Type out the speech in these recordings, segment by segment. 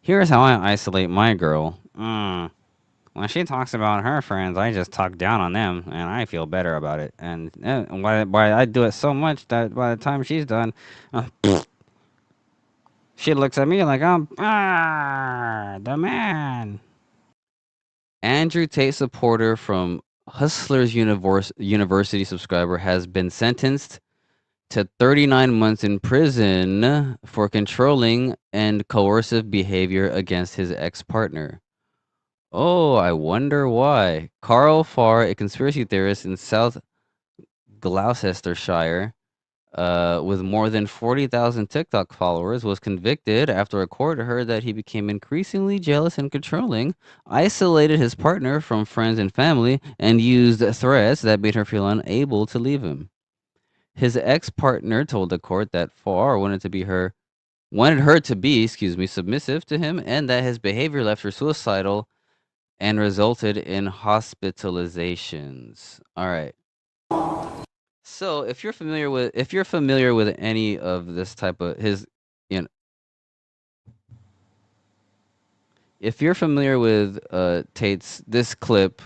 Here's how I isolate my girl. When she talks about her friends, I just talk down on them, and I feel better about it. And why I do it so much that by the time she's done, uh, she looks at me like I'm the man. Andrew Tate supporter from Hustlers University subscriber has been sentenced to 39 months in prison for controlling and coercive behavior against his ex-partner. Oh, I wonder why. Carl Farr, a conspiracy theorist in South Gloucestershire, with more than 40,000 TikTok followers, was convicted after a court heard that he became increasingly jealous and controlling, isolated his partner from friends and family, and used threats that made her feel unable to leave him. His ex-partner told the court that Farr wanted her to be, submissive to him, and that his behavior left her suicidal and resulted in hospitalizations. All right. So, if you're familiar with any of this type of you know, if you're familiar with Tate's this clip,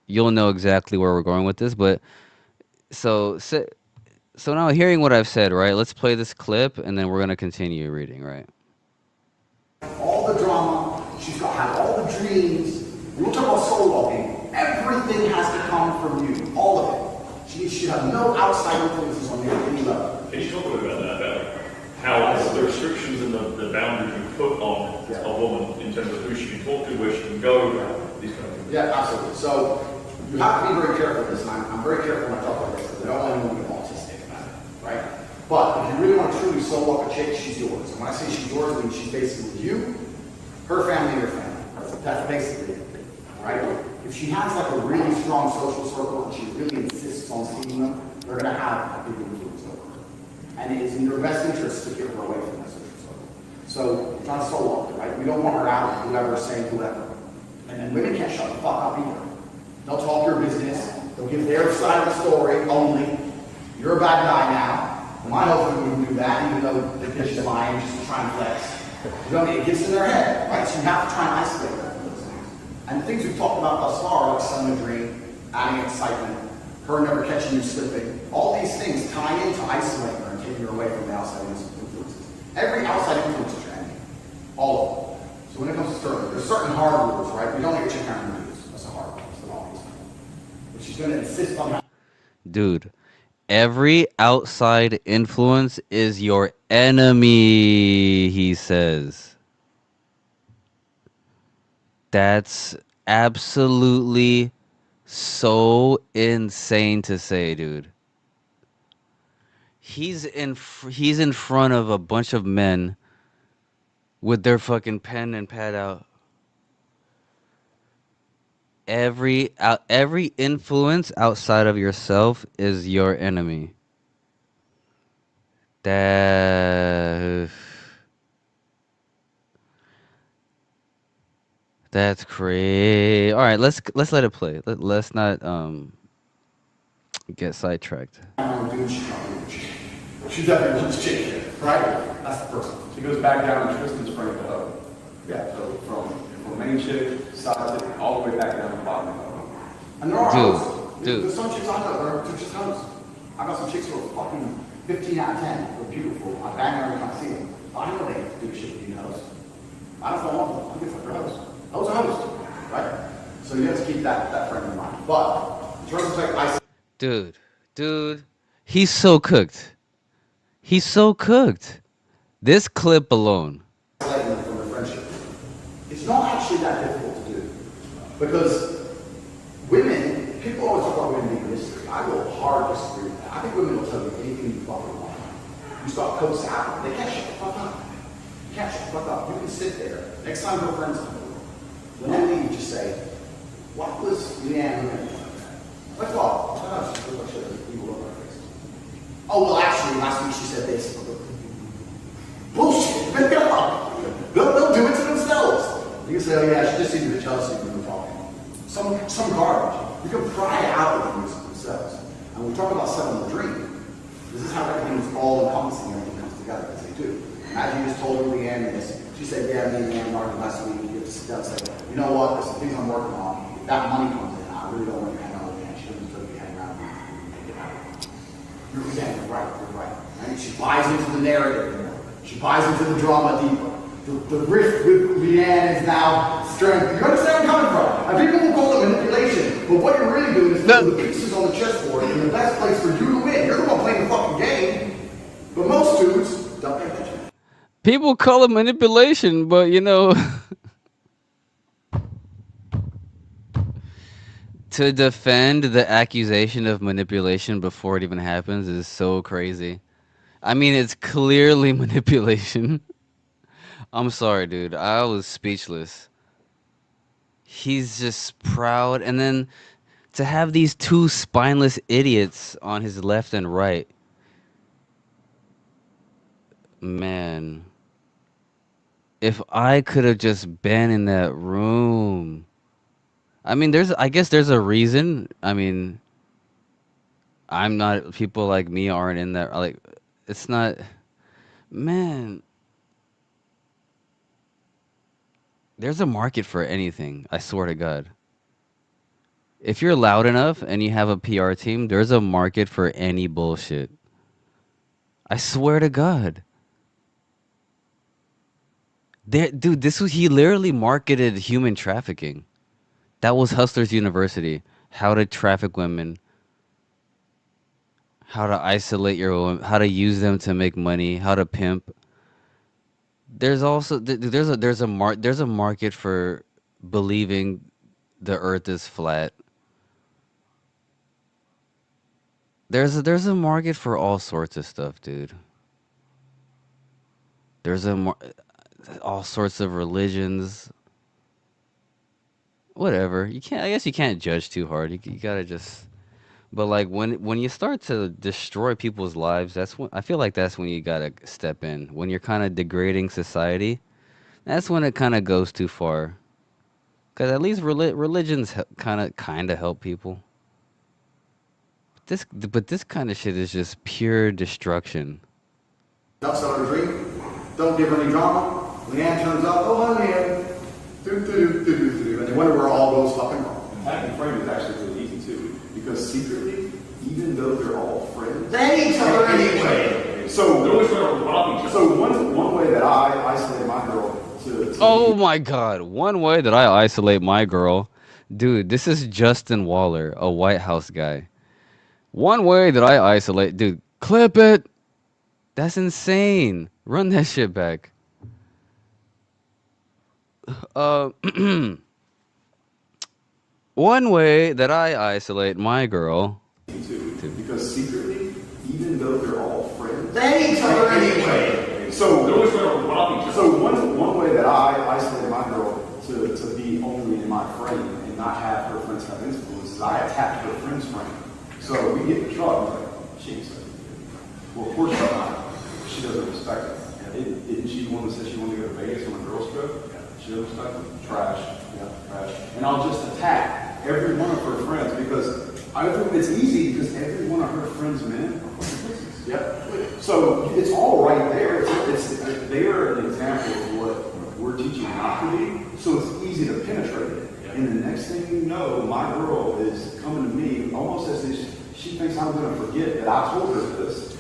you'll know exactly where we're going with this. But so so, so now hearing what I've said, right? Let's play this clip, and then we're gonna continue reading, right? All the drama, she's got to have all the dreams. We're talking about soul walking. Everything has to come from you, all of it. She should have no outside influences on you at any level. Can you talk a little bit about that? About how the restrictions and the boundaries you put on a woman in terms of who she can talk to, where she can go, these kind of things. Yeah, absolutely. So you have to be very careful with this, and I'm very careful when I talk like this, because I don't want anyone to get autistic about it, right? But if you really want to truly soul walk a chick, she's yours. And when I say she's yours, I mean she's basically you, her family, your family. That's basically it, right? If she has like a really strong social circle and she really insists on seeing them, they're going to have a big influence over her. And it is in your best interest to get her away from that social circle. So you're trying to soul walk her, right? We don't want her out of whoever saying whoever. And then women can't shut the fuck up either. They'll talk your business. They'll give their side of the story only. You're a bad guy now. My husband wouldn't do that, even though the bitch is lying just to try and flex. You know, it gets in their head, right? So you have to try and isolate her from those things. And the things we've talked about thus far, like selling a dream, adding excitement, her never catching you slipping, all these things tie in to isolate her and taking her away from the outside influences. Every outside influence is your enemy. All of them. So when it comes to sterling, there's certain hard rules, right? We don't let your chick down and lose. That's a hard rule. It's the obvious one. But she's going to insist on that. Dude, every outside influence is your enemy, he says. That's absolutely so insane to say, dude. He's in front of a bunch of men with their fucking pen and pad out. Every influence outside of yourself is your enemy. That That's crazy. All right, let's let it play. Let's not get sidetracked. She's definitely loose chick, right? That's the first one. She goes back down to Tristan's front of the hub. Yeah. So from main chick, side chick, all the way back down to the bottom of the hub. And there are hoes. Dude. There's some chicks I know that are just hoes. I got some chicks who are fucking 15 out of 10. They're beautiful. I bang them every time I see them. But I know they have to do shit with being hoes. I don't fall in love with them. I think they're hoes. Hoes are hoes. Right? So you have to keep that frame in mind. But in terms of like Dude, he's so cooked. He's so cooked. This clip alone. Isolating them from their friendship. It's not actually that difficult to do. Because women, people always talk about women being mystery. I will hard disagree with that. I think women will tell you anything you fucking want. You start coaxing out, they can't shut the fuck up. You can't shut the fuck up. You can sit there. Next time your friends come over, when they leave, just say, what was Leanne looking at? Like what? She looked like she had an evil look on her face. Oh, well, actually, last week she said this. Bullshit. Make it up. They'll do it to themselves. You can say, oh yeah, she just seemed a bit jealous of you when we're talking. Some garbage. You can pry it out of them themselves. And when we talk about selling the dream, this is how everything is all encompassing, everything comes together, as they do. Imagine you just told her Leanne this, She said, yeah, me and man talking last week. We get to sit down and say, you know what, there's some things I'm working on. If that money comes in, I really don't want to hang out with man. She doesn't really hang around with me. You're exactly right, you're right. Right? She buys into the narrative more. She buys into the drama deeper. The rift with Leanne is now strength. You understand where I'm coming from? And people will call it manipulation, but what you're really doing is putting the pieces on the chessboard in the best place for you to win. You're the one playing the fucking game, but most dudes don't pay attention. People call it manipulation, but you know, to defend the accusation of manipulation before it even happens is so crazy. I mean, it's clearly manipulation. I'm sorry, dude. I was speechless. He's just proud. And then to have these two spineless idiots on his left and right, man. If I could have just been in that room. I mean, I guess there's a reason. I mean, I'm not, people like me aren't in that, like, it's not, man, there's a market for anything. I swear to God. If you're loud enough and you have a PR team, there's a market for any bullshit. I swear to God. Dude, he literally marketed human trafficking. That was Hustlers University. How to traffic women, how to isolate your women, how to use them to make money, how to pimp. There's also there's a market for believing the earth is flat. There's a market for all sorts of stuff, dude. There's all sorts of religions. Whatever. I guess you can't judge too hard. You gotta just. But like when you start to destroy people's lives, I feel like that's when you gotta step in. When you're kind of degrading society, that's when it kind of goes too far. Cause at least religions kind of help people. But this kind of shit is just pure destruction. Don't start a dream. Don't give her any drama. Leanne turns up. Oh, hi, Leanne. And they wonder where all goes fucking wrong. Attacking frame is actually really easy too, because secretly, even though they're all friends, They hate each other anyway. So They're always trying to rob each other. So one way that I isolate my girl to Oh my God! One way that I isolate my girl, dude. This is Justin Waller, a White House guy. One way that I isolate, dude. Clip it. That's insane. Run that shit back. One way that I isolate my girl. too, because secretly, even though they're all friends, They hate each other anyway. So They're always trying to rob each other. So one way that I isolate my girl to be only in my frame and not have her friends have influence is I attack her friend's frame. So we get in the truck and we're like, she ain't such a good. Well, of course she's not. She doesn't respect it. Isn't she the one that said she wanted to go to Vegas on a girls trip? Yeah. She doesn't respect it. Trash. Yeah, trash. And I'll just attack every one of her friends because I think it's easy because every one of her friends' men are fucking pussies. Yep. So it's all right there. They're an example of what we're teaching not to be. So it's easy to penetrate it. Yep. And the next thing you know, my girl is coming to me almost as if she thinks I'm going to forget that I told her this.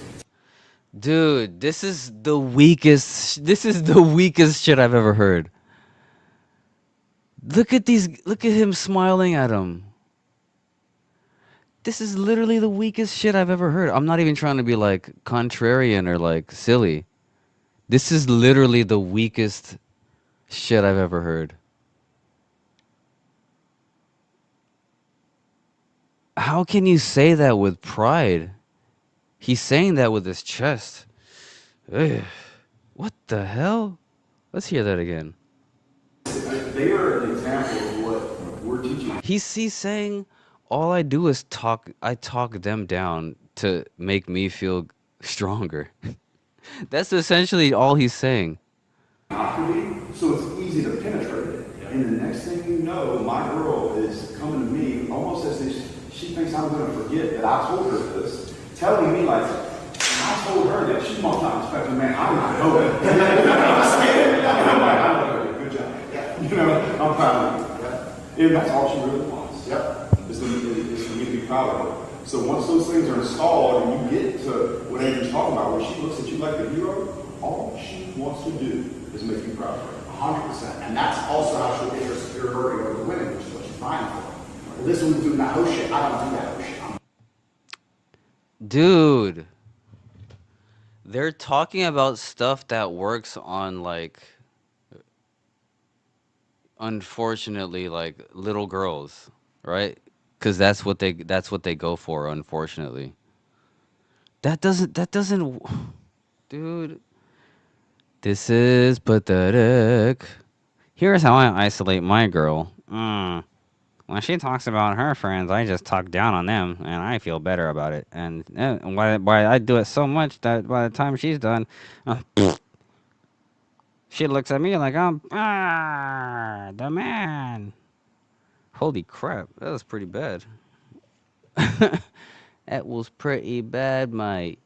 Dude, this is the weakest shit I've ever heard. Look at him smiling at him. This is literally the weakest shit I've ever heard. I'm not even trying to be like contrarian or like silly. This is literally the weakest shit I've ever heard. How can you say that with pride? He's saying that with his chest. Ugh. What the hell? Let's hear that again. They are an example of what we're teaching. He's saying, all I do is I talk them down to make me feel stronger. That's essentially all he's saying. So it's easy to penetrate it. And the next thing you know, my girl is coming to me almost as if she thinks I'm going to forget that I told her this, telling me like, I told her that she must not respect a man. I'm not knowing. I'm scared. I'm like, I know her. Good job. You know, I'm proud of you. And that's all she really wants. Yep. Is for me to be proud of her. So once those things are installed and you get to whatever you're talking about, where she looks at you like the hero, all she wants to do is make you proud of her. 100%. And that's also how she'll get her superiority over the women, which is what she's vying for. Well, this one's doing that whole shit. I don't do that whole shit. Dude, they're talking about stuff that works on like unfortunately like little girls, right? Cuz that's what they go for unfortunately. That doesn't dude, this is pathetic. Here's how I isolate my girl. When she talks about her friends, I just talk down on them, and I feel better about it. And why I do it so much that by the time she's done, uh, she looks at me like I'm the man. Holy crap, that was pretty bad. That was pretty bad, mate.